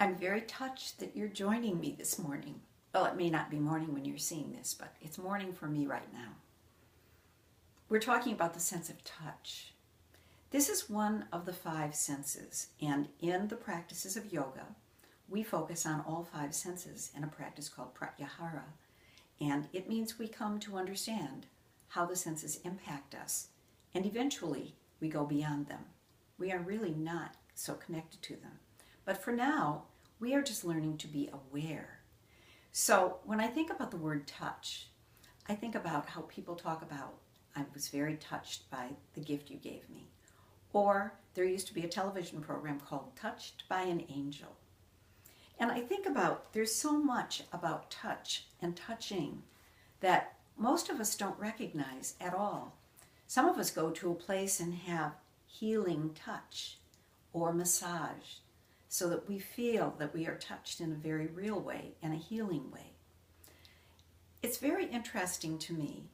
I'm very touched that you're joining me this morning. Well, it may not be morning when you're seeing this, but it's morning for me right now. We're talking about the sense of touch. This is one of the five senses, and in the practices of yoga, we focus on all five senses in a practice called Pratyahara, and it means we come to understand how the senses impact us, and eventually we go beyond them. We are really not so connected to them. But for now, we are just learning to be aware. So when I think about the word touch, I think about how people talk about, I was very touched by the gift you gave me. Or there used to be a television program called Touched by an Angel. And I think about, there's so much about touch and touching that most of us don't recognize at all. Some of us go to a place and have healing touch or massage so that we feel that we are touched in a very real way, in a healing way. It's very interesting to me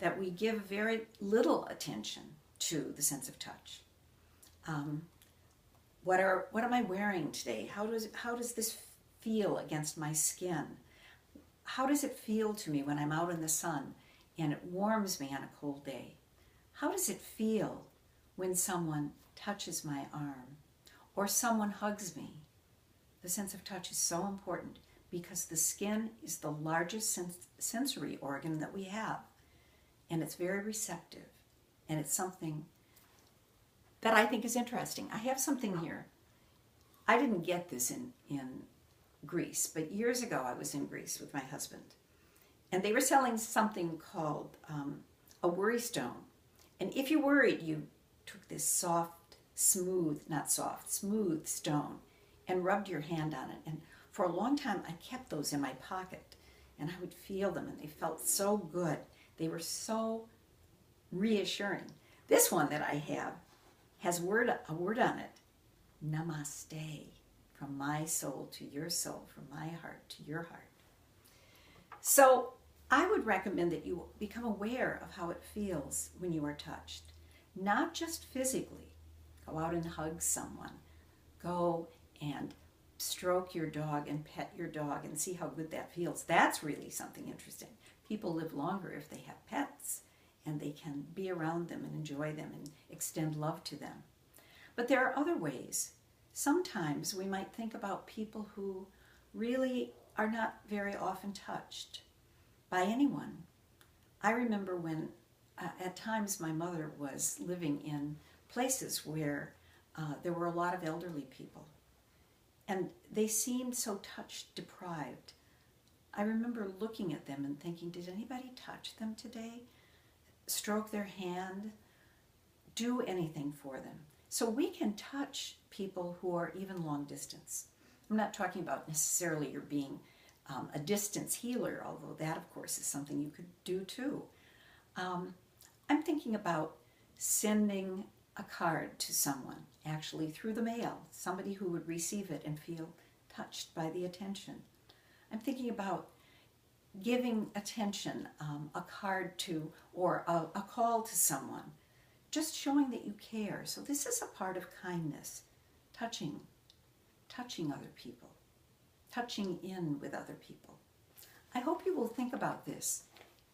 that we give very little attention to the sense of touch. What am I wearing today? How does this feel against my skin? How does it feel to me when I'm out in the sun and it warms me on a cold day? How does it feel when someone touches my arm or someone hugs me? The sense of touch is so important because the skin is the largest sensory organ that we have, and it's very receptive, and it's something that I think is interesting. I have something here. I didn't get this in Greece, but years ago I was in Greece with my husband, and they were selling something called a worry stone. And if you worried, you took this smooth stone and rubbed your hand on it. And for a long time I kept those in my pocket, and I would feel them, and they felt so good. They were so reassuring. This one that I have has a word on it. Namaste. From my soul to your soul, from my heart to your heart. So I would recommend that you become aware of how it feels when you are touched. Not just physically. Go out and hug someone. Go and stroke your dog and pet your dog and see how good that feels. That's really something interesting. People live longer if they have pets, and they can be around them and enjoy them and extend love to them. But there are other ways. Sometimes we might think about people who really are not very often touched by anyone. I remember when at times my mother was living in places where there were a lot of elderly people, and they seemed so touch deprived. I remember looking at them and thinking, did anybody touch them today? Stroke their hand? Do anything for them? So we can touch people who are even long distance. I'm not talking about necessarily you're being a distance healer, although that, of course, is something you could do too. I'm thinking about sending a card to someone, actually through the mail, somebody who would receive it and feel touched by the attention. I'm thinking about giving attention, a card to, or a call to someone, just showing that you care. So this is a part of kindness, touching other people, touching in with other people. I hope you will think about this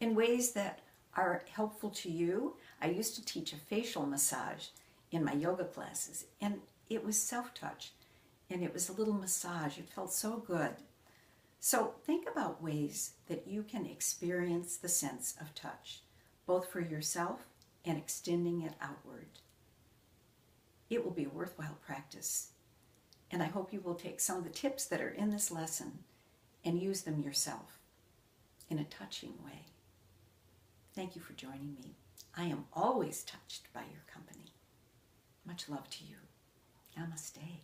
in ways that are helpful to you. I used to teach a facial massage in my yoga classes, and it was self-touch, and it was a little massage. It felt so good. So think about ways that you can experience the sense of touch, both for yourself and extending it outward. It will be a worthwhile practice, and I hope you will take some of the tips that are in this lesson and use them yourself in a touching way. Thank you for joining me. I am always touched by your company. Much love to you. Namaste.